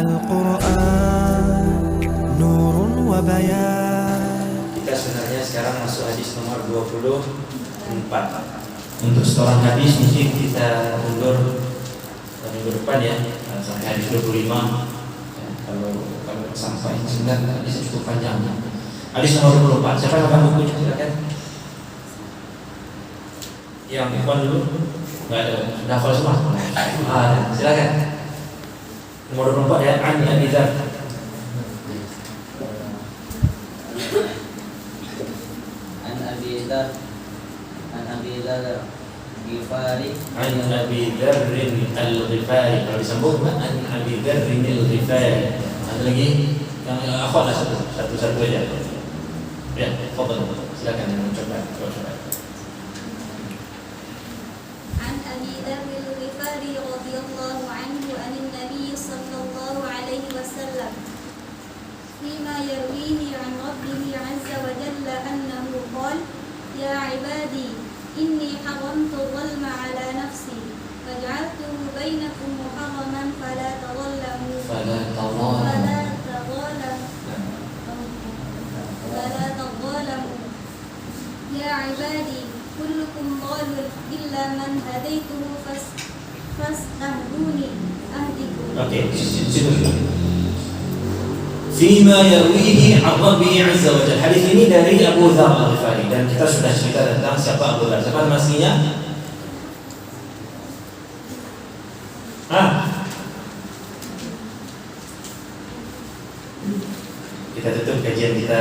Al-Quran Nurun wa Bayan. Kita sebenarnya sekarang masuk hadis nomor 24. Untuk setoran hadis mungkin kita undur minggu depan ya, sampai hadis 25 ya, kalau sampai sebenarnya hadis cukup panjang. Hadis nomor 24. Siapa yang akan bukunya silakan? Yang ikhwan dulu? Enggak ada. Sudah hafal semua? Silakan. Nomor 24 ya, An Abi Dzar. An Abi Dzar Ghifari. An Abi Dzar al-Ghifari. Kalau disambung An Abi Dzar al-Ghifari. Ada lagi yang akhwat lah satu aja. Ya, fadhal. Silakan yang coba. عن أبي ذر الغفاري رضي الله عنه عن النبي صلى الله عليه وسلم فيما يرويه عن ربه عز وجل أنه قال يا عبادي إني حرمت الظلم على نفسي فجعلته بينكم محرما فلا تظلموا يا عبادي كلكم ضال إلا من هديته فاستهدوني أهدكم. Oke, situ. Fima yarwihi an Rabbi Azza wa Jalla. Hadis ini dari Abu Dzar Al-Ghifari dan kita sudah cerita tentang siapa Abu Dzar. Siapa nama aslinya? Kita tutup kajian kita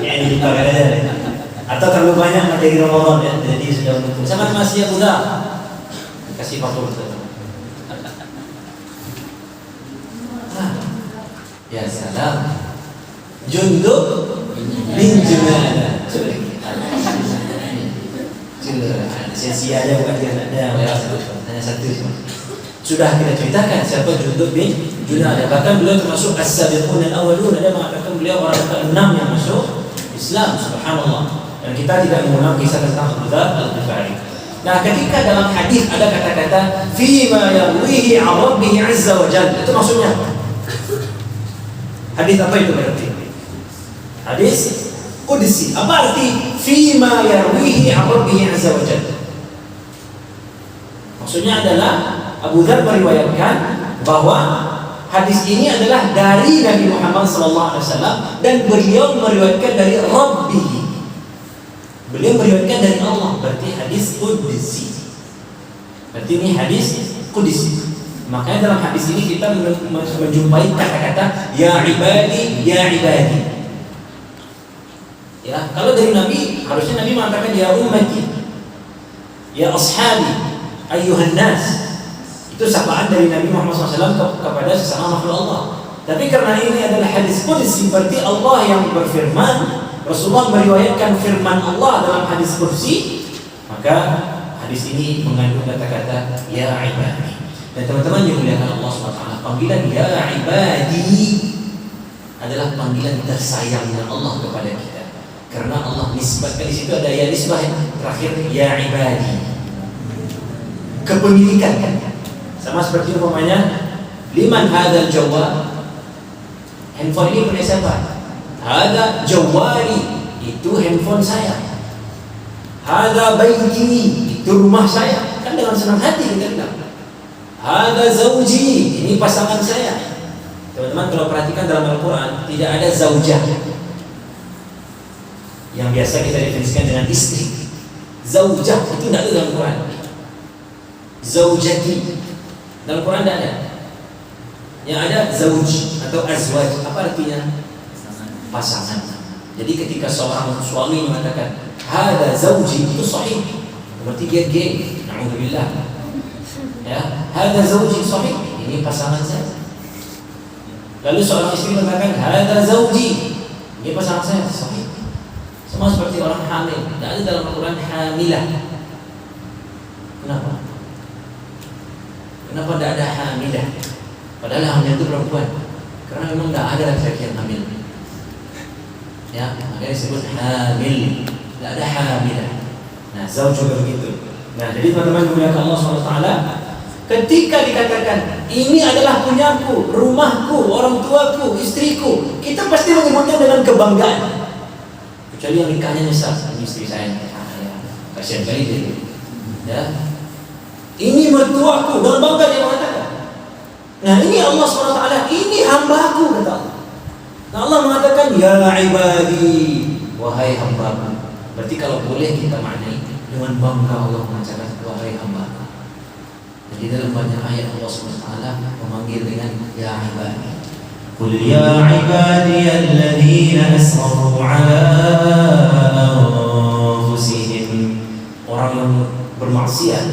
ini lupa aja. Atau terlalu banyak materi Ramadan ya, jadi sudah menutup. Siapa nama aslinya Abu Dzar? Kasih faktur. Ya salam. Jundub bin Junadah. Sia-sia aja bukan dia ada hanya satu. Sudah kita ceritakan siapa Jundub bin Junadah. Bahkan beliau termasuk as-sabiqun al-awwalun. Ada mengatakan beliau orang ke-6 yang masuk Islam. Subhanallah. Dan kita tidak mengenal kisah tentang Abu Dzar Al-Ghifari. Nah, ketika dalam hadis ada kata-kata fima yarwihi 'an Rabbih 'azza wa jalla, itu maksudnya apa? Hadis apa itu berarti? Hadis qudsi. Apa arti fima yarwihi 'an Rabbih 'azza wa jalla? Maksudnya adalah Abu Dzar meriwayatkan bahwa hadis ini adalah dari Nabi Muhammad SAW dan beliau meriwayatkan dari Rabbih. Beliau meriwayatkan dari Allah, berarti hadis qudsi. Berarti ini hadis qudsi. Makanya dalam hadis ini kita menjumpai kata-kata ya ibadi, ya ibadi. Ya, kalau dari Nabi harusnya Nabi mengatakan ya ummati, ya ashabi, ayyuhan nas. Itu sapaan dari Nabi Muhammad SAW kepada sesama makhluk Allah. Tapi karena ini adalah hadis qudsi, berarti Allah yang berfirman, Rasulullah meriwayatkan firman Allah dalam hadis qudsi, maka hadis ini mengandung kata-kata ya ibadi. Dan teman-teman yang dimuliakan Allah SWT, panggilan ya ibadi adalah panggilan tersayangnya Allah kepada kita. Karena Allah nisbatkan di situ ada ya nisbah terakhir ya ibadi. Kepemilikan kan. Sama seperti umpamanya liman hadzal jawab. Handphone ini punya siapa? Hada jawari, itu handphone saya. Hada baiti, itu rumah saya. Kan dengan senang hati kita bilang. Hada zauji, ini pasangan saya. Teman-teman kalau perhatikan dalam Al-Quran tidak ada zaujah yang biasa kita definisikan dengan istri. Zaujah itu tidak ada dalam Quran. Zaujati dalam Quran tidak ada. Yang ada zauj atau azwaj. Apa artinya? Pasangan. Jadi ketika seorang suami mengatakan hada zauji, itu sahih, berarti dia gay. Na'udzubillah. Ya, hada zauji sahih, ini pasangan saya. Lalu seorang istri mengatakan hada zauji, ini pasangan saya, sahih. Sama seperti orang hamil, tidak ada dalam Al-Quran hamilah. Kenapa? Kenapa tidak ada hamilah? Padahal hamil itu perempuan. Karena memang tidak ada laki-laki yang hamil. Ya, makanya disebut hamil. Tidak ada hamilah. Nah, zauj juga begitu. Nah, jadi teman-teman dimuliakan Allah SWT, Ketika dikatakan ini adalah punyaku, rumahku, orang tuaku, istriku, kita pasti menyebutnya dengan kebanggaan. Kecuali yang nikahnya nyesal, ini istri saya, kasihan kali dia. Ya, ini mertuaku, dengan bangga dia mengatakan. Nah ini Allah SWT, ini hambaku kata Allah. Nah Allah mengatakan ya ibadi, wahai hambaku. Berarti kalau boleh kita maknai dengan bangga Allah mengatakan wahai hambaku. Jadi dalam banyak ayat Allah SWT memanggil dengan ya ibadi. Qul ya ibadiyalladzina asrafu ala anfusihim. Orang yang bermaksiat,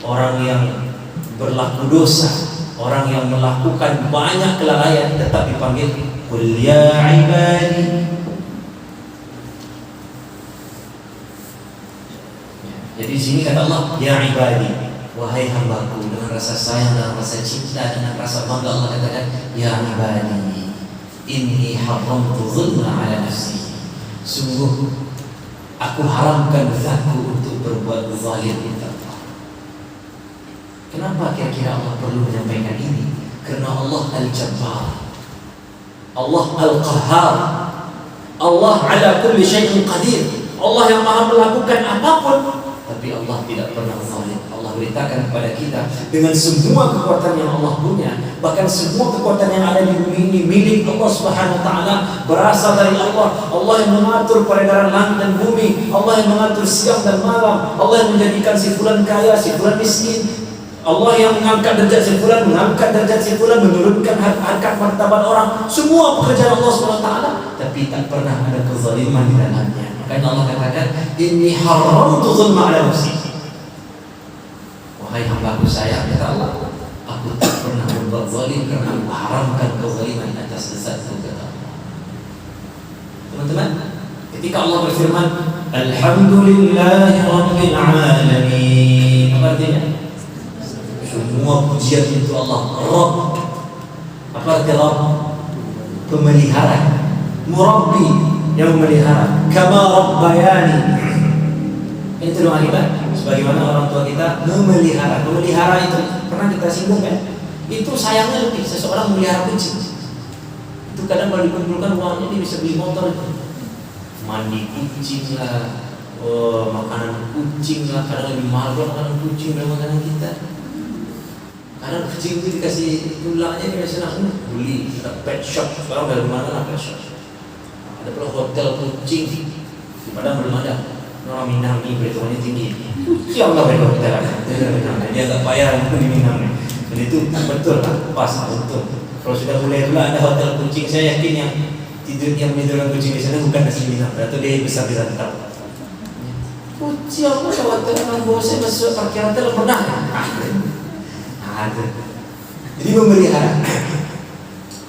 orang yang berlaku dosa, orang yang melakukan banyak kelalaian tetap dipanggil qul ya ibadi. Jadi di sini kata Allah ya ibadi, wahai hambaku, dengan rasa sayang, dengan rasa cinta, dengan rasa bangga Allah katakan ya ibadi inni haramtu zulma ala nafsi. Sungguh aku haramkan zatku untuk berbuat zalim kepada Allah. Kenapa kira-kira Allah perlu menyampaikan ini? Karena Allah Al-Jabbar, Allah Al-Qahhar, Allah ala kulli syai'in qadir. Allah yang maha melakukan apapun, tapi Allah tidak pernah zalim. Allah beritakan kepada kita dengan semua kekuatan yang Allah punya, bahkan semua kekuatan yang ada di bumi ini milik Allah Subhanahu wa taala, berasal dari Allah. Allah yang mengatur peredaran langit dan bumi, Allah yang mengatur siang dan malam, Allah yang menjadikan si fulan kaya, si fulan miskin, Allah yang mengangkat derajat si fulan, mengangkat derajat si fulan, menurunkan harkat martabat orang. Semua pekerjaan Allah Subhanahu wa taala, tapi tak pernah ada kezaliman di dalamnya. Makanya Allah katakan inni haramtu zulma ala nafsi. Wahai hambaku saya, kata Allah, aku tak pernah berbuat zalim karena aku haramkan kezaliman atas zatku, kata Allah. Teman-teman, ketika Allah berfirman alhamdulillahi rabbil alamin, apa artinya? Semua pujian itu Allah Rabb. Apa arti Rabb? Pemelihara, Murabbi, yang memelihara. Kama Rabbayani. Itu doa kita. Sebagaimana orang tua kita memelihara. Memelihara itu pernah kita singgung kan? Itu sayangnya lebih. Seseorang memelihara kucing, itu kadang kalau dikumpulkan uangnya dia bisa beli motor itu. Mandi kucing lah, makanan kucing lah. Kadang lebih mahal makanan kucing dari makanan kita. Karena kucing itu dikasih tulangnya dia senang beli. Ada pet shop, sekarang dari mana pet shop. Ada pula hotel kucing di Padang belum ada. Orang Minang ini perhitungannya tinggi. Ya Allah beri hotel dia agak payah untuk di Minang. Dan itu betul lah, pas betul. Kalau sudah mulai pula ada hotel kucing, saya yakin yang menidurkan kucing di sana bukan asli Minang, atau dia besar di sana. Kucing apa hotel orang bosan masuk parkir hotel pernah? Ada. Jadi memelihara.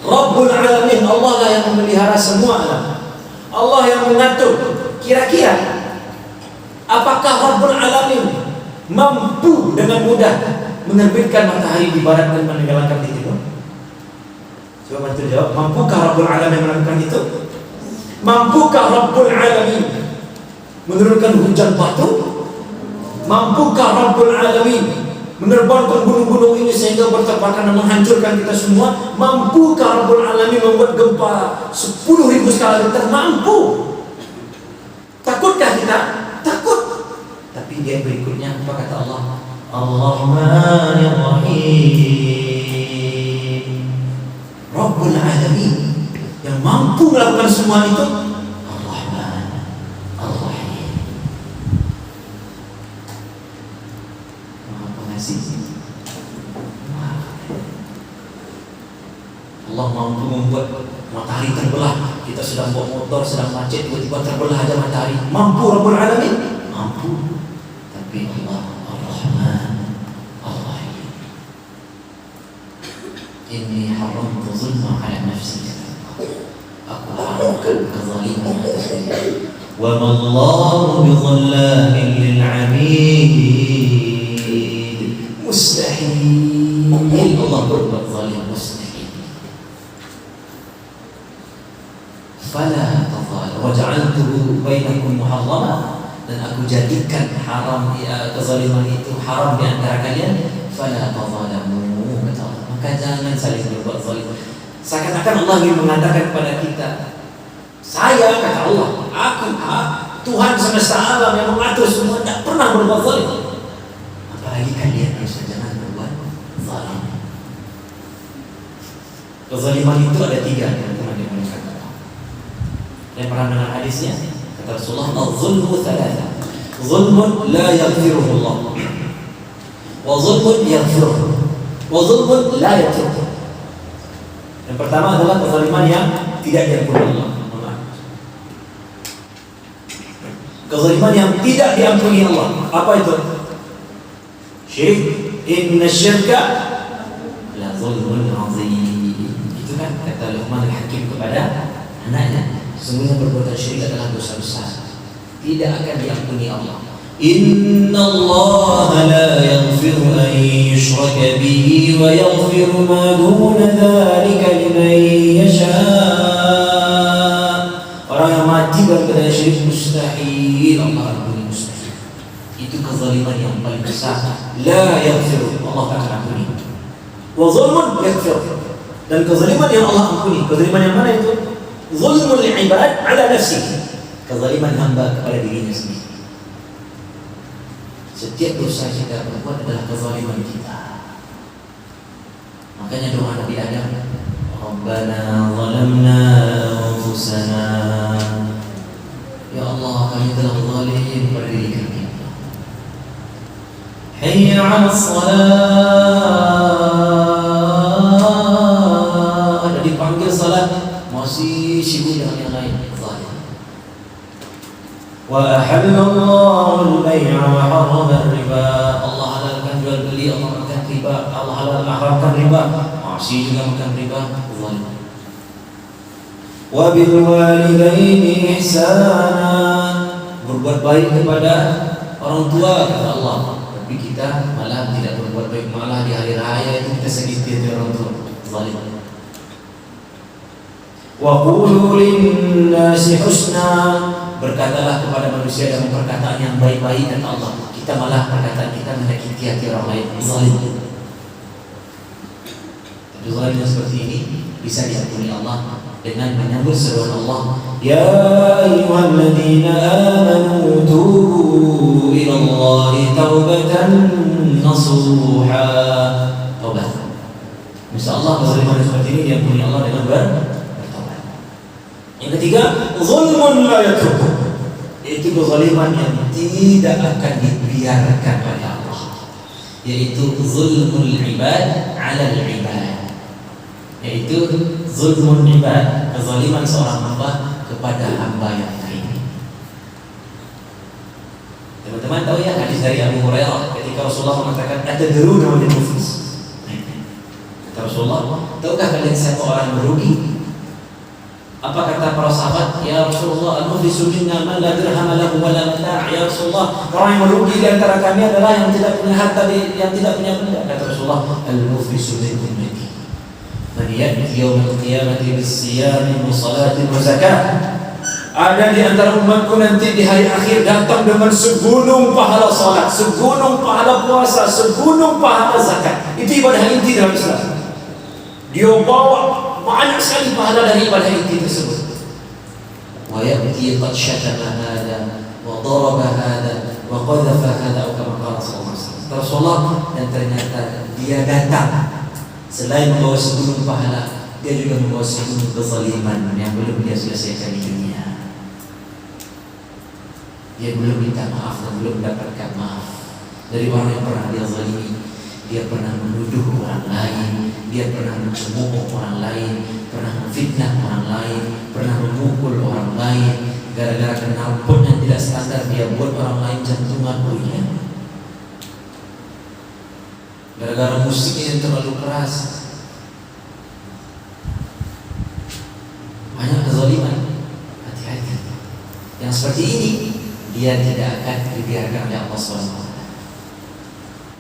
Rabbul Alamin, Allah lah yang memelihara semua alam. Allah yang mengatur. Kira-kira apakah Rabbul Alamin mampu dengan mudah menerbitkan matahari di barat dan menenggelamkan di timur? Coba bantu jawab. Mampukah Rabbul Alamin melakukan itu? Mampukah Rabbul Alamin menurunkan hujan batu? Mampukah Rabbul Alamin menerbangkan gunung-gunung ini sehingga bertabrakan dan menghancurkan kita semua? Mampukah Rabbul Alamin membuat gempa 10.000 skala Richter? Mampu. Takutkah kita? Takut. Tapi dia berikutnya apa kata Allah? Ar-Rahmanir Rahim. Rabbul Alamin yang mampu melakukan semua itu Ar-Rahman Ar-Rahim. Maha Pengasih. Allah mampu membuat matahari terbelah. Kita sedang bawa motor, sedang macet, tiba-tiba terbelah aja matahari. Mampu Rabbul Alamin? Mampu. Tapi Allah Ar-Rahman Ar-Rahim. Inni haramtu zulma ala nafsi. Aku haramkan kezaliman atas diri. Wa ma Allahu bidhallamin lil 'abid. Mustahil Allah berbuat zalim, mustahil. Fala tadhal wa ja'altuhu bainakum muharrama, dan aku jadikan haram kezaliman itu haram di antara kalian. fala tadhalamu, kata Allah. Maka jangan saling berbuat zalim. Seakan-akan Allah ingin mengatakan kepada kita, saya, kata Allah, aku Tuhan semesta alam yang mengatur semua, tidak pernah berbuat zalim. Apalagi kalian harus jangan berbuat zalim. Kezaliman itu ada 3, teman-teman yang mengatakan. Yang pernah dengar hadisnya, kata Rasulullah, az-zulmu thalatha. Zulmun la yaghfiruhu Allah, wa zulmun yaghfiruhu, wa zulmun la yaghfiruhu. Yang pertama adalah kezaliman yang tidak diampuni Allah. Kezaliman yang tidak diampuni Allah. Apa itu? Syirik. Inna syirka la zulmun azim. Itu kan kata Luqman al-Hakim kepada anaknya. Sesungguhnya perbuatan syirik adalah dosa besar, tidak akan diampuni Allah. Inna Allah la yaghfiru an yushraka bihi wa yaghfiru ma duna dzalika liman yasha. Orang yang mati berkata syirik mustahil Allah ampuni, mustahil. Itu kezaliman yang paling besar. La yaghfiru, Allah tak akan ampuni. Wa zulmun yaghfir. Dan kezaliman yang Allah ampuni, kezaliman yang mana itu? Zulmul ibad ala nafsihi, kezaliman hamba kepada dirinya sendiri. Setiap dosa yang kita berbuat adalah kezaliman kita. Makanya doa Nabi Adam, Rabbana zalamna anfusana, ya Allah kami telah zalim pada diri kami. Hayya 'alas salat, ada dipanggil salat masih sibuk dengan yang lain, zalim. Wa ahallallahu al-bay'a wa harrama ar-riba, Allah halalkan jual beli, Allah makan riba, Allah haramkan riba, masih juga makan riba, zalim. Wa bil walidaini ihsana, berbuat baik kepada orang tua, kata Allah. Tapi kita malah tidak berbuat baik, malah di hari raya itu kita sakiti orang tua, zalim. Wa qulu lin-nasi husna, berkatalah kepada manusia dengan perkataan yang baik-baik, kata Allah. Kita malah perkataan kita menyakiti hati orang lain, zalim. Tapi zalim yang seperti ini bisa diampuni Allah dengan menyambut seruan Allah, ya ayyuhalladzina amanu tubu ila Allahi taubatan nasuha. Taubat. Insyaallah kezaliman seperti ini diampuni Allah dengan bertaubat. Yang ketiga, zulmun la yatruku, yaitu kezaliman yang tidak akan dibiarkan oleh Allah, yaitu zulmul ibad 'ala al-ibad, yaitu zulmun ibad, kezaliman seorang hamba kepada hamba yang lain. Teman-teman tahu ya hadis dari Abu Hurairah ketika Rasulullah mengatakan atadruna man al-muflis. Kata Rasulullah, tahukah kalian siapa orang yang merugi? Apa kata para sahabat? Ya Rasulullah, al-muflisu minna man la dirham lahu wa la mata'. Ya Rasulullah, orang yang merugi di antara kami adalah yang tidak punya harta, yang tidak punya benda. Kata Rasulullah, al-muflisu minkum man ya'ti yawmal qiyamati bis-siyami wa salatin wa zakat. Ada di antara umatku nanti di hari akhir datang dengan segunung pahala salat, segunung pahala puasa, segunung pahala zakat. Itu ibadah inti dalam Islam. Dia bawa banyak sekali pahala dari ibadah inti tersebut. Wa ya'ti qad syatama hada wa daraba hada wa qadhafa hada, atau kama qala sallallahu alaihi wasallam. Rasulullah, dan ternyata dia datang selain membawa segunung pahala, dia juga membawa segunung kezaliman yang belum dia selesaikan di dunia. Dia belum minta maaf dan belum mendapatkan maaf dari orang yang pernah dia zalimi. Dia pernah menuduh orang lain, dia pernah mencemooh orang lain, pernah memfitnah orang lain, pernah memukul orang lain. Gara-gara knalpot yang tidak standar, dia buat orang lain jantungan punya. Gara-gara musiknya yang terlalu keras. Banyak kezaliman. Hati-hati. Yang seperti ini dia tidak akan dibiarkan oleh Allah SWT.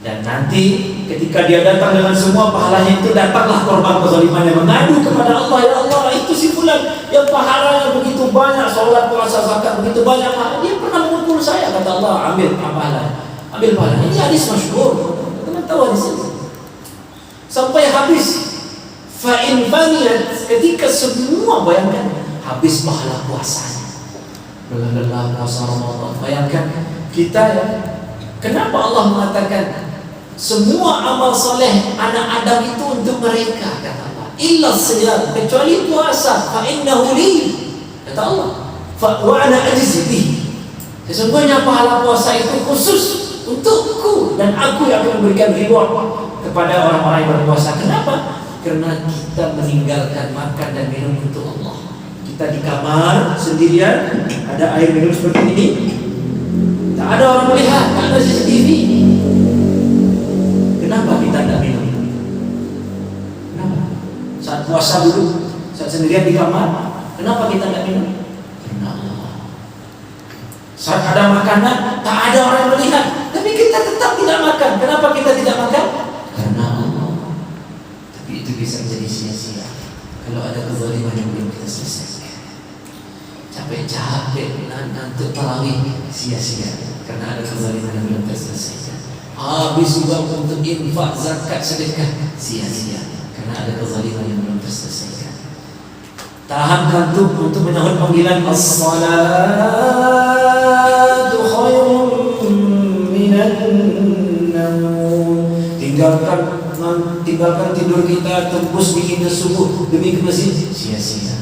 Dan nanti ketika dia datang dengan semua pahalanya itu, datanglah korban kezaliman yang mengadu kepada Allah, ya Allah, itu si fulan yang pahalanya begitu banyak, sholat, puasa, zakat begitu banyak, dia pernah memukul saya. Kata Allah, ambil pahalanya, ambil pahalanya. Ini hadis masyhur, teman-teman tahu hadis ini. in faniyat, ketika semua, bayangkan habis pahala puasanya, lelah puasa Ramadan. Bayangkan kita ya, kenapa Allah mengatakan semua amal soleh anak Adam itu untuk mereka, kata Allah, illa siyam, kecuali puasa, fa innahu li, kata Allah, wa ana ajzi bihi, sesungguhnya pahala puasa itu khusus untukku dan aku yang akan memberikan reward kepada orang-orang yang berpuasa. Kenapa? Karena kita meninggalkan makan dan minum untuk Allah. Kita di kamar sendirian, ada air minum seperti ini, tak ada orang melihat, tak ada CCTV. Kenapa kita tidak minum? Kenapa? Saat puasa dulu, saat sendirian di kamar, kenapa kita tidak minum? Karena Allah. Saat ada makanan, tak ada orang yang melihat, tapi kita tetap tidak makan. Kenapa kita tidak makan? Karena Allah. Tapi itu bisa menjadi sia-sia kalau ada kezaliman yang belum kita selesaikan. Capek-capek ngantuk tarawih, sia-sia karena ada kezaliman yang belum terselesaikan. Habis uang untuk infak, zakat, sedekah, sia-sia karena ada kezaliman yang belum terselesaikan. Tahan kantuk untuk menyahut panggilan as-salatu khairun minan naum. Tinggalkan tidur kita, tembus bikinnya subuh demi ke masjid, sia-sia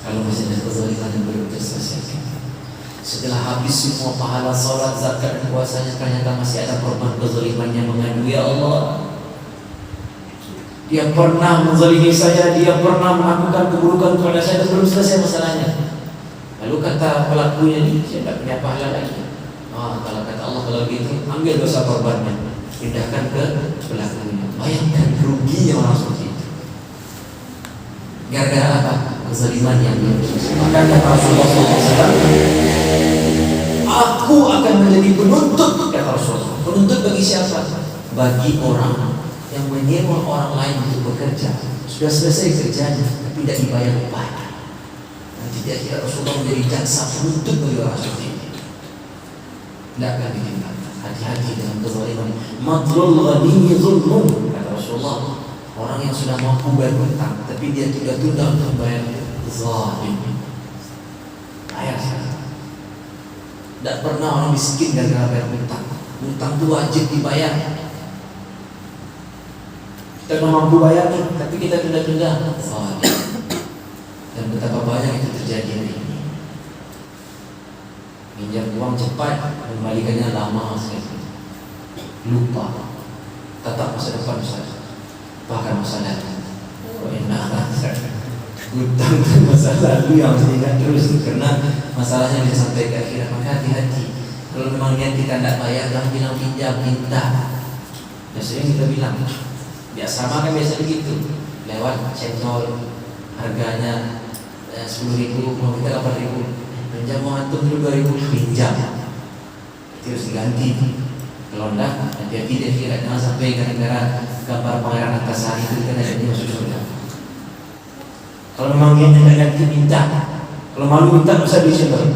kalau masih ada kezaliman yang belum terselesaikan. Setelah habis semua pahala salat, zakat dan puasanya, ternyata masih ada korban kezaliman yang mengadu, ya Allah, dia pernah menzalimi saya, dia pernah melakukan keburukan kepada saya, dan belum selesai masalahnya. Lalu kata pelakunya ini, saya tidak punya pahala lagi. Kalau kata Allah, kalau begitu ambil dosa korbannya, pindahkan ke pelakunya. Bayangkan ruginya orang seperti itu. Gara-gara apa? Kezaliman yang dia. Maka kata Rasulullah SAW, aku akan menjadi penuntut, kata Rasulullah. Penuntut bagi siapa? Bagi orang yang menyewa orang lain untuk bekerja, sudah selesai kerjanya tapi tidak dibayar upahnya. Nanti dia Rasulullah menjadi jaksa penuntut bagi orang seperti ini. Tidak akan ditinggalkan. Hati-hati dengan kezaliman. Madlul ghani zulmun, kata Rasulullah. Orang yang sudah mampu bayar hutang tapi dia tunda-tunda untuk bayar, zalim. Ayat saya. Tidak pernah orang miskin gara-gara bayar hutang. Hutang itu wajib dibayar. Kita mampu bayar nih, tapi kita tunda-tunda, zalim. Dan betapa banyak itu terjadi hari ini. Pinjam uang cepat, kembalikannya lama sekali. Lupa tatap masa depan saya, bahkan masa datang. Hutang itu masa lalu yang harus diingat terus, karena masalahnya bisa sampai ke akhirat. Maka hati-hati. Kalau memang niat kita tidak bayar, jangan bilang pinjam, minta. Biasanya kita bilang, di asrama kan biasa begitu, lewat cendol, harganya 10.000, mau kita 8.000. Pinjam mau antum dulu 2.000, pinjam, terus diganti. Kalau enggak, hati-hati dia kira, jangan sampai gara-gara gambar Pangeran Antasari itu kan ada masuk surga. Kalau memang dia tidak ganti, minta. Kalau malu minta, bisa disimpan.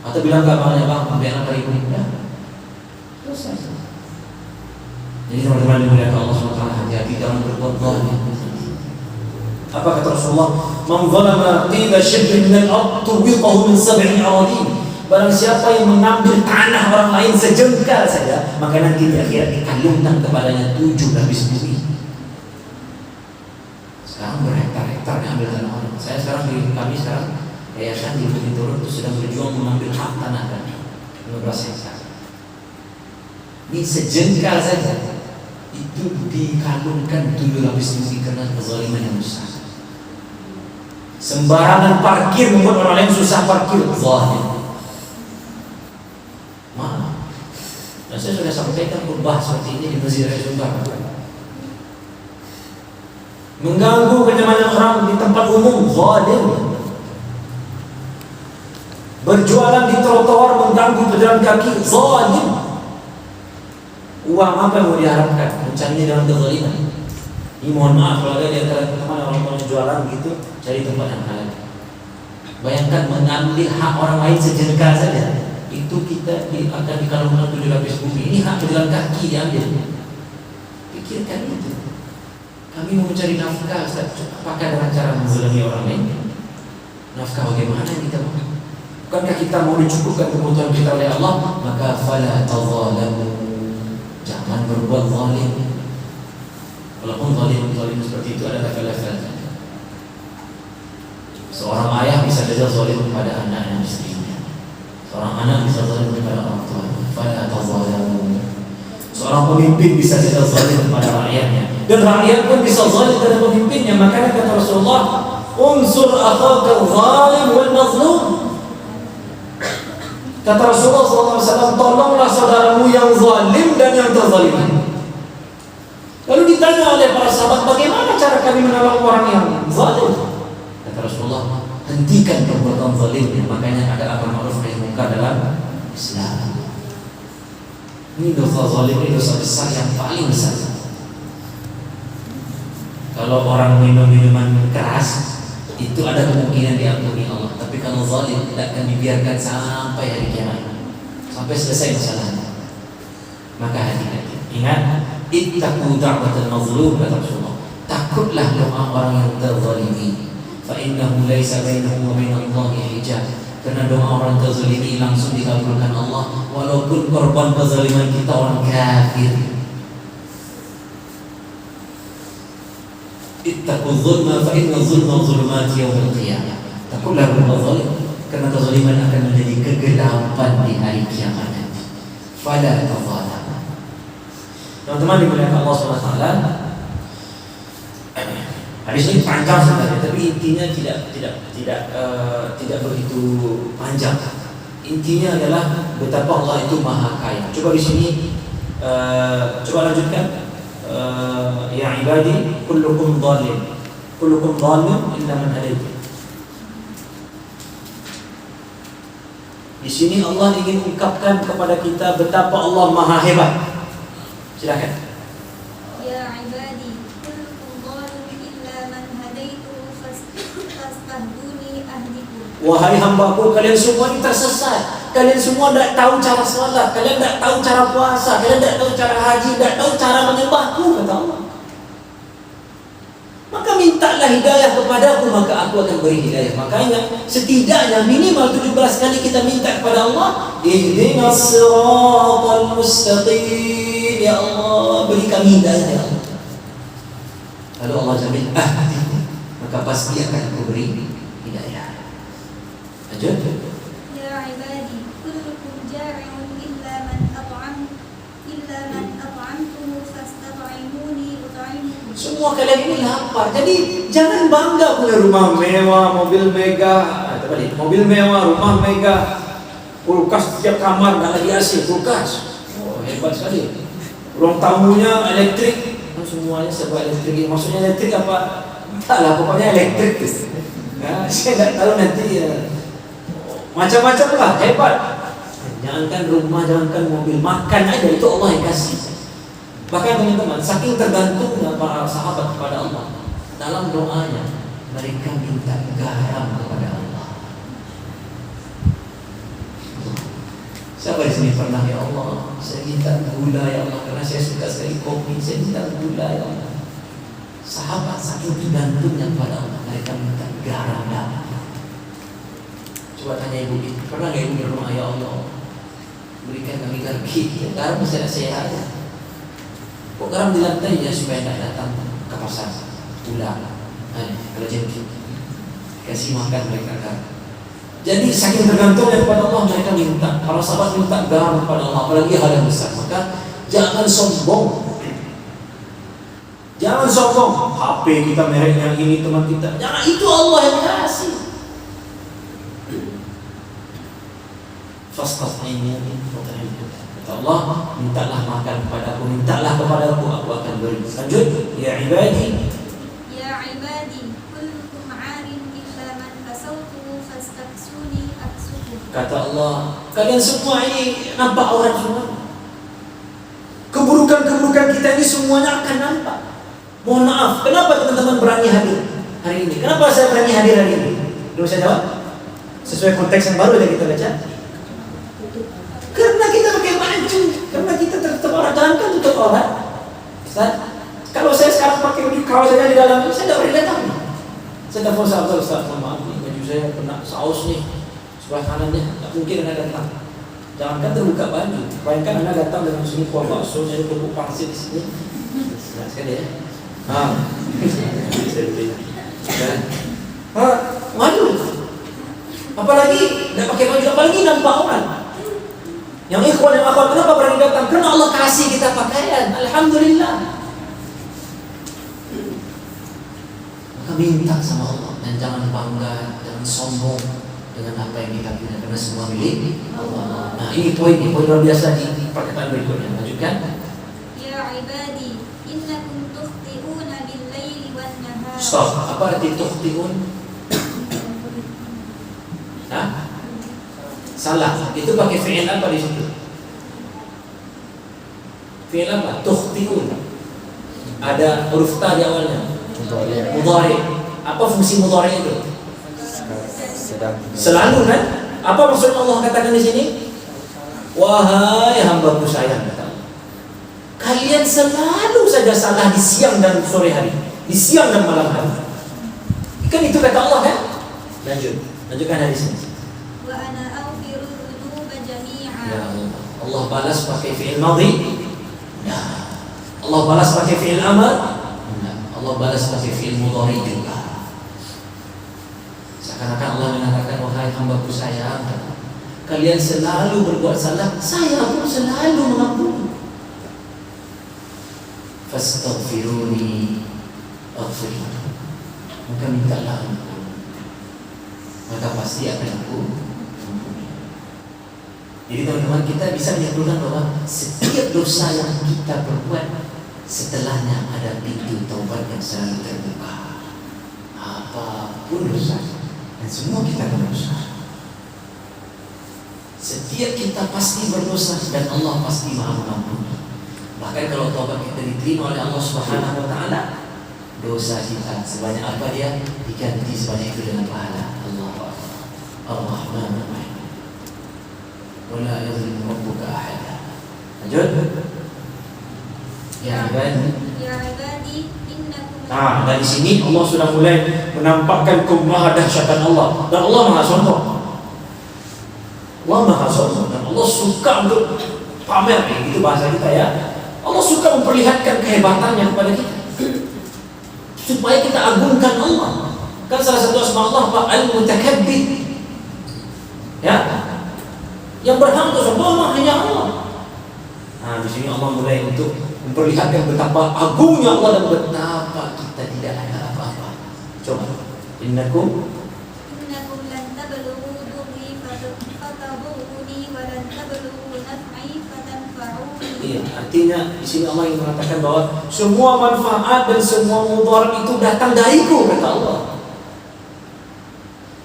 Atau bilang enggak banyak bang, biar 8.000 minta. Selesai. Jadi teman-teman dimuliakan Allah SWT, hati-hati dalam berbuat zalim. Apa kata Rasulullah? Man zalama qila shibrin min al-ard tuwiqahu min 7 aradin. Barang siapa yang mengambil tanah orang lain sejengkal saja, maka nanti di akhirat dikalungkan kepadanya 7 lapis bumi. Sekarang berhektar-hektar diambil tanah orang. Saya sekarang kami sekarang yayasan di Bukit Turun itu sedang berjuang mengambil hak tanah kami 15 hektar. Ini sejengkal saja itu dikalungkan 7 lapis bumi karena kezaliman yang besar. Sembarangan parkir membuat orang lain susah parkir, zalim. Mana? Dan saya sudah sampaikan khutbah seperti ini di Masjid Raya Sumbar. Mengganggu kenyamanan orang di tempat umum, zalim. Berjualan di trotoar mengganggu pejalan kaki, zalim. Uang apa yang mau diharapkan? Mencarinya dalam kezaliman. Ini mohon maaf kalau ada di antara teman orang jualan gitu, cari tempat yang halal. Bayangkan mengambil hak orang lain sejengkal saja, itu kita akan dikalungkan 7 lapis bumi. Ini hak pejalan kaki diambil. Pikirkan itu. Kami mau mencari nafkah, Ustaz. Apakah dengan cara menzalimi orang lain? Nafkah bagaimana kita mau? Bukankah kita mau dicukupkan kebutuhan kita oleh Allah? Maka fala tadzalamu. Jangan berbuat zalim. Walaupun zalim seperti itu ada level-level. Seorang ayah bisa saja zalim kepada anak dan istrinya. Seorang anak bisa zalim kepada orang tua. Fala tadzalamu. Seorang pemimpin bisa saja zalim kepada rakyatnya. Dan rakyat pun bisa zalim kepada pemimpinnya. Makanya kata Rasulullah, unsur akhaka zalim wal mazlum. Kata Rasulullah SAW, tolonglah saudaramu yang zalim dan yang terzalimi. Lalu ditanya oleh para sahabat, bagaimana cara kami menolong orang yang zalim? Kata Rasulullah, hentikan perbuatan zalimnya. Makanya ada amar ma'ruf nahi munkar dalam Islam. Ini dosa zalim, ini dosa besar yang paling besar. Kalau orang minum minuman keras, itu ada kemungkinan diampuni Allah. Tapi kalau zalim, tidak akan dibiarkan sampai hari kiamat, sampai selesai masalahnya. Maka hati-hati. Ingat, ittaqu da'watal mazlum, kata Rasulullah. Takutlah doa orang yang terzalimi. Fa innahu laisa bainahu wa bainallahi hijab. Karena doa orang terzalimi langsung dikabulkan Allah, walaupun korban kezaliman kita orang kafir. Ittaqu dzulma fa inna dzulma dzulumati yaumil qiyamah. Takutlah berbuat zalim, karena kezaliman akan menjadi kegelapan di hari kiamat nanti. Fala tadzalamu. Teman-teman dimuliakan Allah SWT. Hadis ini panjang sebenarnya, tapi intinya tidak begitu panjang. Intinya adalah betapa Allah itu maha kaya. Coba di sini, coba lanjutkan. Ya ibadi, kullukum dhalim, kullukum dhalim illa man hadaitu. Di sini Allah ingin ungkapkan kepada kita betapa Allah maha hebat. Silakan. Ya ibadi, kullukum dhalim illa man hadaitu fastahduni ahdikum. Wahai hambaku, kalian semua ini tersesat. Kalian semua tidak tahu cara salat, kalian tidak tahu cara puasa, kalian tidak tahu cara haji, tidak tahu cara menyembahku, kata Allah. Maka mintalah hidayah kepadaku, maka aku akan beri hidayah. Makanya setidaknya minimal 17 kali kita minta kepada Allah, ihdinas siratal mustaqim, ya Allah, beri kami hidayah, ya Allah. Lalu Allah jamin, maka pasti akan aku beri hidayah. Lanjut. Ya ibadi, kullukum ja'i'un illa man at'amtuhu fastat'imuni ut'imkum. Semua kalian ini lapar. Jadi jangan bangga punya rumah mewah, mobil megah. Mobil mewah, rumah megah, kulkas setiap kamar, dan lagi AC, kulkas. Oh, hebat sekali. Ruang tamunya elektrik. Semuanya serba elektrik. Maksudnya elektrik apa? Entahlah, pokoknya elektrik. Ya, saya tidak tahu nanti ya. Macam-macam lah, hebat. Jangankan rumah, jangankan mobil, makan aja itu Allah yang kasih. Bahkan teman-teman, saking tergantungnya para sahabat kepada Allah, dalam doanya mereka minta garam kepada Allah. Siapa di sini pernah, ya Allah, saya minta gula ya Allah, karena saya suka sekali kopi, saya minta gula ya Allah. Sahabat saking tergantungnya kepada Allah, mereka minta garam. Coba tanya ibu, pernah nggak ibu di rumah, ya Allah, berikan kami garam sedikit, garam masih ada sehat aja. Kok garam di lantai ya supaya tidak datang ke pasar ulang. Kalau jadi kasih makan mereka garam. Jadi saking tergantungnya kepada Allah, mereka minta. Para sahabat minta garam kepada Allah, apalagi hal yang besar. Maka jangan sombong. Jangan sombong. HP kita mereknya ini, teman kita. Jangan, itu Allah yang kasih. Fastat'imuni ut'imkum. Kata Allah, mintalah makan kepadaku, mintalah kepadaku, aku akan beri. Lanjut. Ya ibadi. Ya ibadi, kullukum 'arin illa man kasawtuhu fastaksuni aksukum. Kata Allah, kalian semua ini nampak aurat semua. Keburukan-keburukan kita ini semuanya akan nampak. Mohon maaf, kenapa teman-teman berani hadir hari ini? Kenapa saya berani hadir hari ini? Dulu saya jawab sesuai konteks yang baru yang kita baca. Karena kita pakai baju, karena kita tetap orang, jangan kan tutup aurat. Ustaz, kalau saya sekarang pakai baju kaos saja di dalam, saya tidak boleh datang. Saya telepon Ustaz, mohon maaf nih, baju saya kena saus nih sebelah kanannya, tak mungkin Anda datang. Jangankan terbuka baju, bayangkan Anda datang dengan sini kuah bakso, jadi tumpuk pangsit di sini. Nah, sekali ya. Malu. Apalagi tidak pakai baju, apalagi nampak orang. Yang ikhwan yang akhwat, kenapa berani datang? Karena Allah kasih kita pakaian. Alhamdulillah. Maka minta sama Allah dan jangan bangga, jangan sombong dengan apa yang kita punya, karena semua milik Allah. Nah, ini poin luar biasa di perkataan berikutnya. Lanjutkan. Ya ibadi, innakum tukhti'una bil-laili wan-nahar. Stop. Apa arti tukhti'un? Hah? Salah. Itu pakai fi'il apa di situ? Fi'il apa? Tukhti'un. Ada huruf ta di awalnya. Mudhari. Apa fungsi mudhari itu? Selalu kan? Apa maksud Allah katakan di sini? Wahai hamba-Ku sayang, kata Allah, kalian selalu saja salah di siang dan sore hari, di siang dan malam hari. Kan itu kata Allah kan? Lanjutkan hadis ini. Wa ana aghfiru dzunuba jami'a. Ya Allah balas pakai fi'il madhi. Ya. Allah balas pakai fi'il amr. Allah balas pakai fi'il mudhari juga. Seakan-akan Allah mengatakan, wahai hamba-Ku sayang, kalian selalu berbuat salah, saya pun selalu mengampuni. Fastaghfiruni aghfir lakum. Maka mintalah ampun, maka pasti akan aku ampuni. Jadi teman-teman, kita bisa menyimpulkan bahwa setiap dosa yang kita perbuat, setelahnya ada pintu taubat yang selalu terbuka. Apapun dosa, dan semua kita berdosa. Setiap kita pasti berdosa dan Allah pasti Maha Mengampuni. Bahkan kalau taubat kita diterima oleh Allah Subhanahu wa taala, dosa kita sebanyak apa dia diganti sebanyak itu dengan pahala. Allahu Akbar. Ar-Rahmanur Rahim. Wala yuzlimu rabbuka ahada. Lanjut. Ya ibadi. Ya ibadi, innakum. Dari sini Allah sudah mulai menampakkan kemahadahsyatan Allah, dan Allah Maha sombong. Allah Maha sombong dan Allah suka untuk pamer, gitu bahasa kita ya. Allah suka memperlihatkan kehebatannya kepada kita supaya kita agungkan Allah. Kan salah satu asma Allah apa? Al-Mutakabbir. Ya. Yang berhak untuk sombong hanya Allah. Nah, di sini Allah mulai untuk memperlihatkan betapa agungnya Allah dan betapa kita tidak ada apa-apa. Coba. Innakum lan tablughu durri fatadurruni wa lan tablughu naf'i fatanfa'uni. Iya, artinya di sini Allah yang mengatakan bahwa semua manfaat dan semua mudarat itu datang dariku, kata Allah.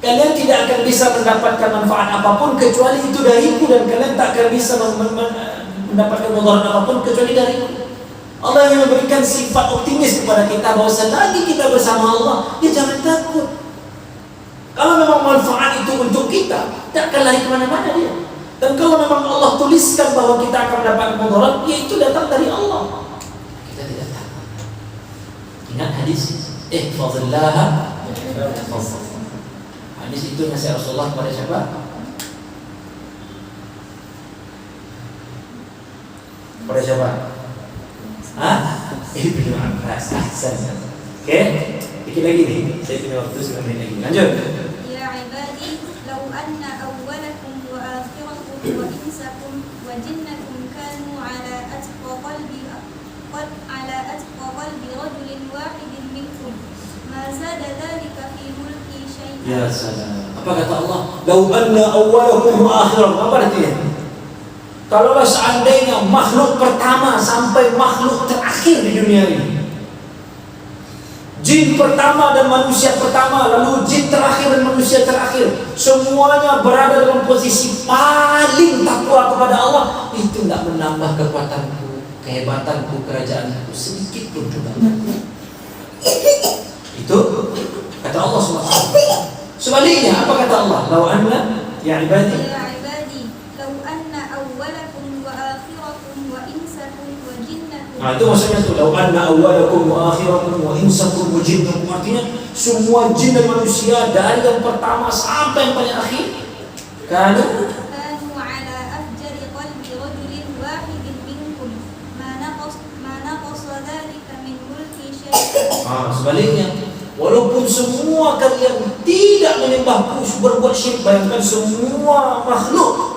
Kalian tidak akan bisa mendapatkan manfaat apapun kecuali itu dariku, dan kalian tak akan bisa mendapatkan mudarat apapun kecuali dariku. Allah yang memberikan sifat optimis kepada kita bahwa selagi kita bersama Allah, ya jangan takut. Kalau memang manfaat itu untuk kita, tak akan lari kemana-mana dia. Dan kalau memang Allah tuliskan bahwa kita akan mendapatkan mudarat, ya itu datang dari Allah. Kita tidak takut. Ingat hadis, ihfazillaha yahfazuk. Hadis itu nasihat Rasulullah kepada siapa? Kepada siapa? Ibnu Abbas. Oke, dikit lagi nih. Saya punya waktu 9 menit lagi. Lanjut. Ya ibadi, law anna awwalakum wa akhirakum wa insakum wa jinnakum kanu ala atqa qalbi rajulin wahidin minkum ma zada dhalika fi mulki syai'an. Ya salam. Apa kata Allah? Law anna awwalakum wa akhirakum. Apa artinya? Kalaulah seandainya makhluk pertama sampai makhluk terakhir di dunia ini, jin pertama dan manusia pertama, lalu jin terakhir dan manusia terakhir, semuanya berada dalam posisi paling takwa kepada Allah, itu tidak menambah kekuatanku, kehebatanku, kerajaanku sedikit pun juga. Itu kata Allah SWT. Sebaliknya apa kata Allah? Law anna ya ibadi, Nah itu maksudnya tuh, lau anna awwalakum wa akhirakum wa insakum wa jinnakum, artinya semua jin dan manusia dari yang pertama sampai yang paling akhir kanu كانوا على أفجر قلب رجل واحد منكم ما نقص ذلك من ملكي شيئا. Sebaliknya, walaupun semua kalian tidak menyembahku, berbuat syirik, bayangkan semua makhluk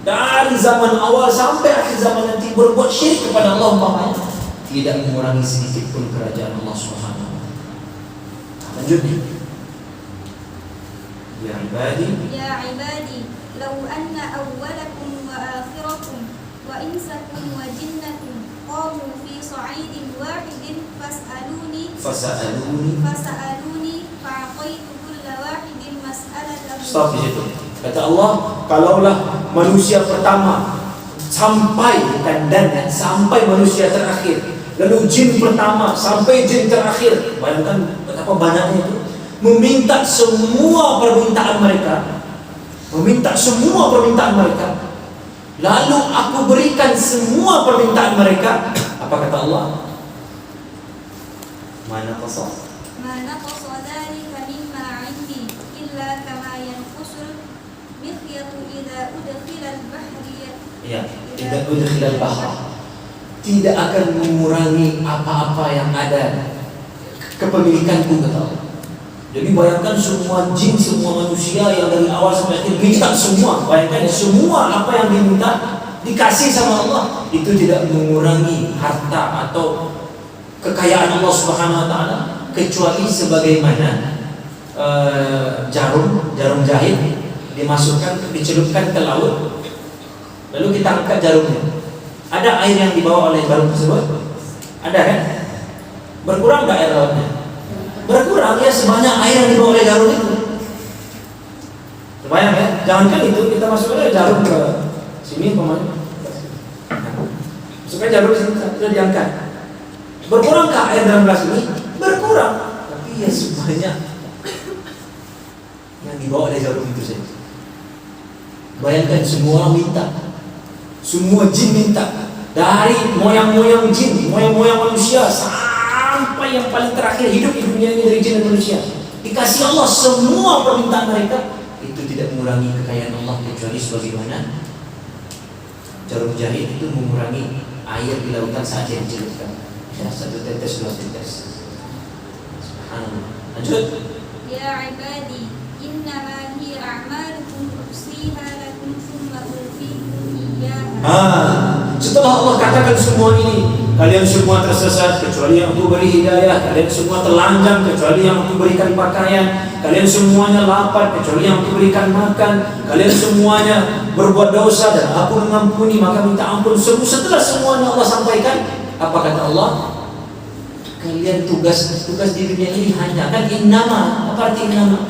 dari zaman awal sampai akhir zaman nanti berbuat syirik kepada Allah umpamanya, tidak mengurangi sedikit pun kerajaan Allah Subhanahu wa taala. Lanjutnya. Ya ibadi, يا عبادي لو أن أولكم وآخركم وإنسكم وجنكم قاموا في صعيد واحد فسألوني فأعطيت كل واحد مسألته. Stop di situ. Kata Allah, kalaulah manusia pertama sampai sampai manusia terakhir, lalu jin pertama sampai jin terakhir, bayangkan betapa banyaknya itu, meminta semua permintaan mereka, lalu aku berikan semua permintaan mereka. Apa kata Allah? Mana qasas? ما نقص ذلك مما عندي إلا كما ينقص المخيط إذا أدخل البحر. Ya, tidak udkhilal bahr. Tidak akan mengurangi apa-apa yang ada kepemilikanku, kata Allah. Jadi bayangkan semua jin, semua manusia yang dari awal sampai akhir minta semua. Bayangkan semua apa yang diminta dikasih sama Allah, itu tidak mengurangi harta atau kekayaan Allah Subhanahu wa taala, kecuali sebagaimana jarum jahit dicelupkan ke laut, lalu kita angkat jarumnya. Ada air yang dibawa oleh jarum tersebut? Ada kan? Berkurang nggak air lautnya? Berkurang ya, sebanyak air yang dibawa oleh jarum itu. Kebayang ya? Jangankan itu, kita masukkan jarum ke sini pemain. Masukkan jarum sini, sudah diangkat. Berkurangkah air dalam gelas ini? Berkurang, tapi ya sebanyak yang dibawa oleh jarum itu saja. Bayangkan semua orang minta, semua jin minta, dari moyang-moyang jin, moyang-moyang manusia sampai yang paling terakhir hidup di dunia ini dari jin dan manusia, dikasih Allah semua permintaan mereka. Itu tidak mengurangi kekayaan Allah, kecuali sebagaimana jarum jahit itu mengurangi air di lautan saat yang dicelupkan. Ya, 1 tetes, 2 tetes. Subhanallah. Lanjut. Ya ibadi, innama hiya a'malukum usiha lakum thumma ufikum iyyaha. Setelah Allah katakan semua ini, kalian semua tersesat kecuali yang aku beri hidayah, kalian semua telanjang kecuali yang aku berikan pakaian, kalian semuanya lapar kecuali yang aku berikan makan, kalian semuanya berbuat dosa dan aku mengampuni maka minta ampun. Setelah semuanya Allah sampaikan, apa kata Allah? Kalian tugas di dunia ini hanya, kan innama, apa arti innama?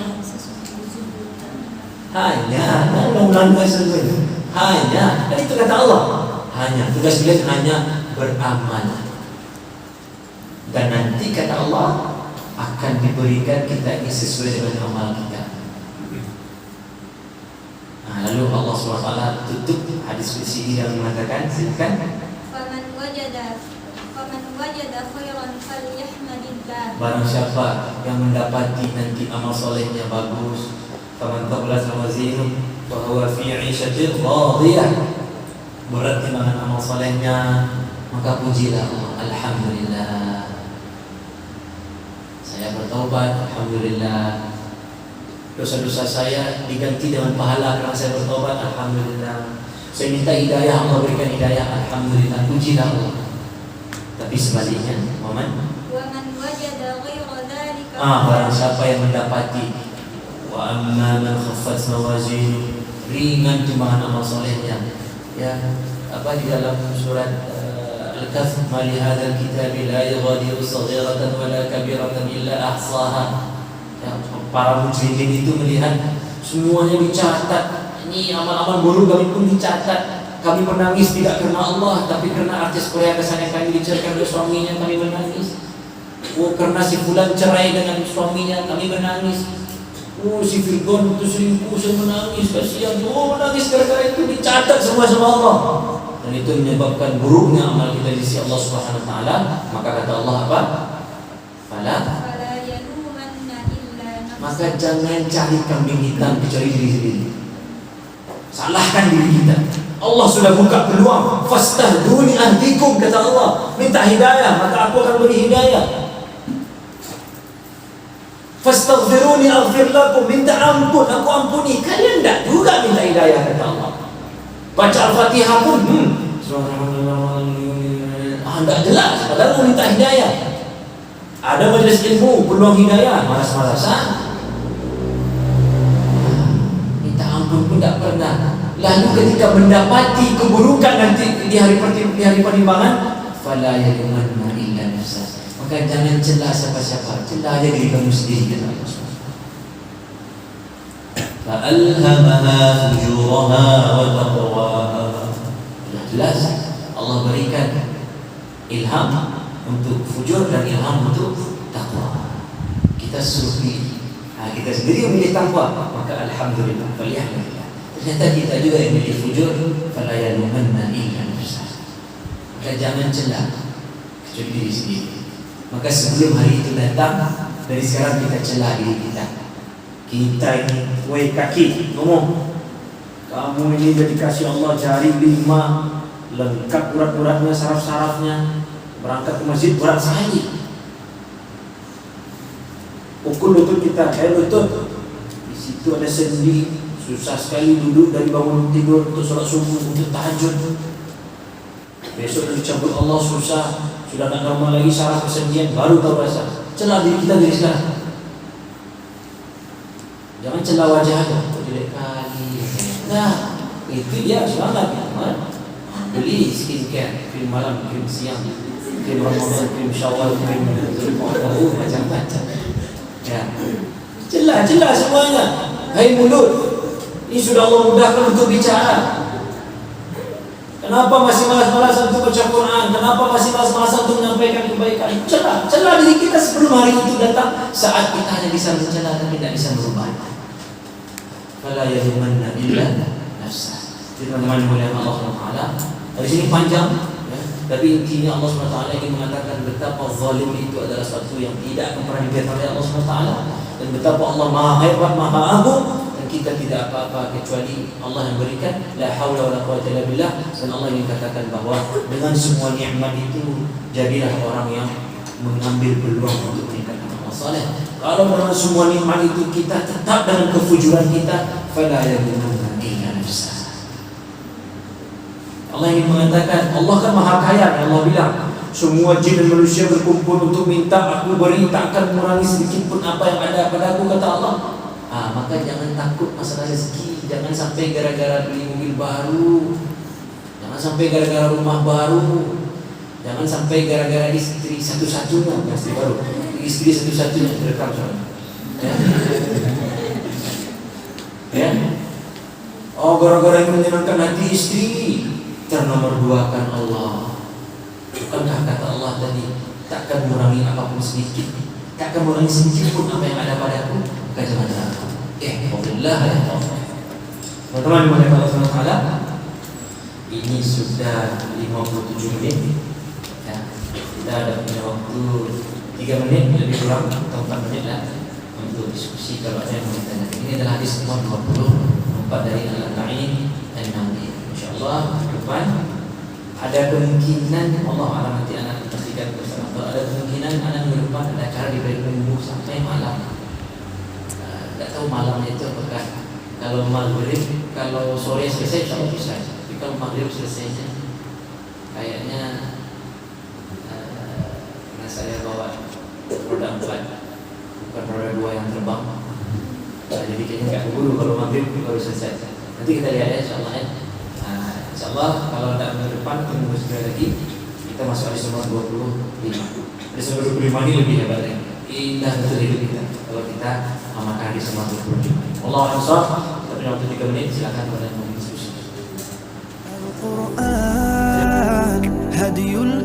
Hanya, ulang-ulang semuanya. Hanya, kan itu kata Allah. Hanya, tugas kalian hanya beramal. Dan nanti kata Allah akan diberikan kita ini sesuai dengan amal kita. Nah, lalu Allah SWT tutup hadis qudsi yang mengatakan, silakan. Faman wajada khairan falyahmadillah. Barang siapa yang mendapati nanti amal solehnya bagus, faman taqalat mawazinuh fa huwa fi 'ishatin radiyah, berat timbangan amal solehnya, maka pujilah Allah, alhamdulillah. Saya bertobat, alhamdulillah. Dosa-dosa saya diganti dengan pahala karena saya bertobat, alhamdulillah. Saya minta hidayah, Allah berikan hidayah, alhamdulillah, pujilah Allah. Tapi sebaliknya, waman wajada ghayra dzalika. Barang siapa yang mendapati wa amma man khaffat mawazin, ringan timbangan amal solehnya. Ya, apa di dalam surat Al-Kahf, ma li hadzal kitabi la yughadiru saghiratan wala kabiratan illa ahsaha. Ya, para mujrimin itu melihat semuanya dicatat. Ini amal-amal buruk kami pun dicatat. Kami menangis tidak karena Allah, tapi karena artis Korea kesan yang kami diceraikan oleh suaminya, kami menangis. Karena si fulan cerai dengan suaminya, kami menangis. Si Firgon itu selingkuh, saya menangis, kasihan. Menangis gara-gara itu dicatat semua sama Allah. Dan dan itu menyebabkan buruknya amal kita di sisi Allah Subhanahu wa taala, maka kata Allah apa? Fala yalumanna illa nafsah. Maka jangan cari kambing hitam kecuali diri sendiri. Salahkan diri kita. Allah sudah buka peluang. Fastahduni ahdikum, kata Allah. Minta hidayah, maka aku akan beri hidayah. Fastaghfiruni aghfir lakum, minta ampun, aku ampuni. Kalian tidak juga minta hidayah, kata Allah. Baca Al-Fatihah pun tidak jelas, padahal mau minta hidayah. Ada majelis ilmu, peluang hidayah, malas-malasan. Minta ampun pun tidak pernah. Lalu ketika mendapati keburukan nanti di hari penimbangan, fala yalumanna illa nafsah. Maka jangan celah siapa-siapa, celah aja diri kamu sendiri, kata Allah. Fa'alhamaha fujuraha wa taqwaha. Jelas Allah berikan ilham untuk fujur dan ilham untuk takwa. Kita suruh pilih. Kita sendiri yang memilih takwa, maka alhamdulillah, falihahillah. Ternyata kita juga yang memilih fujur, fala yalumanna illa nafsah. Maka jangan celah kecuali diri sendiri. Maka sebelum hari itu datang, dari sekarang kita celah diri kita. Kita ini, woi kaki, ngomong, kamu ini dedikasi Allah, jari 5, lengkap urat-uratnya, saraf-sarafnya, berangkat ke masjid berat sekali. Pukul lutut kita, lutut. Di situ ada sendi, susah sekali duduk dari bangun tidur untuk sholat subuh, untuk tahajud. Besok dicabut Allah susah, sudah tak normal lagi saraf kesendian, baru tahu rasa. Celah diri kita dari sekarang. Jangan celah wajah aja, jelek kali. Nah, itu dia semangat. Beli skincare, krim malam, krim siang, krim Ramadan, krim Syawal, krim macam-macam. Ya, celah semuanya. Hai mulut, ini sudah Allah mudahkan untuk bicara. Kenapa masih malas-malasan untuk baca Quran? Kenapa masih malas-malasan untuk menyampaikan kebaikan? Celah diri kita sebelum hari itu datang. Saat kita hanya bisa mencela tapi tidak bisa berubah. Fala yalumanna illa nafsah. Teman-teman mulia Allah SWT. Dari sini panjang, ya. Tapi intinya Allah SWT ingin mengatakan betapa zalim itu adalah sesuatu yang tidak akan pernah dibiarkan oleh Allah SWT, dan betapa Allah Maha Hebat, Maha Agung, dan kita tidak apa-apa kecuali Allah yang berikan. La haula wala quwwata illa billah. Dan Allah ingin katakan bahwa dengan semua nikmat itu, jadilah orang yang mengambil peluang untuk meningkatkan amal saleh. Kalau dengan semua nikmat itu kita tetap dengan kefujuran kita, fala yalumanna illa nafsah. Allah ingin mengatakan, Allah kan maha kaya. Allah bilang, semua jin dan manusia berkumpul untuk minta, aku beri, tak akan mengurangi sedikit pun apa yang ada padaku, kata Allah. Maka jangan takut masalah rezeki. Jangan sampai gara-gara beli mobil baru, jangan sampai gara-gara rumah baru, jangan sampai gara-gara istri satu-satunya, istri baru, istri satu-satunya direkam soalnya. Ya. Oh, gara-gara yang menyenangkan hati istri, ternomor 2kan Allah. Bukankah kata Allah tadi, takkan mengurangi apapun sedikit, takkan mengurangi sedikit pun apa yang ada padaku. Maka jangan takut. Alhamdulillah ya Allah. Teman-teman dimana Allah SWT, ini sudah 57 menit. Ya, kita ada punya waktu 3 menit lebih kurang atau 4 menit lah untuk diskusi kalau ada yang mau ditanya. Ini adalah hadis nomor 24 dari Al-Na'im An-Nawawi. InsyaAllah depan ada kemungkinan, Allah alam nanti anak pastikan bersama. Kalau ada kemungkinan anak minggu depan ada acara di Baitul Nunggu sampai malam. Tidak tahu malamnya itu apakah kalau maghrib, kalau sore selesai insyaAllah bisa. Tapi kalau maghrib selesainya kayaknya karena saya bawa roda 4 bukan roda 2 yang terbang, jadi kayaknya nggak keburu kalau maghrib baru selesai. Nanti kita lihat ya insyaAllah ya. InsyaAllah kalau ada minggu depan tunggu sekali lagi kita masuk hadis nomor 25. Hadis nomor 25 ini lebih hebat lagi. Indah betul hidup kita kalau kita amalkan hadis nomor 25. Allah Akbar. Kita punya waktu 3 menit, silakan kepada yang mau diskusi. Al-Quran hadiyul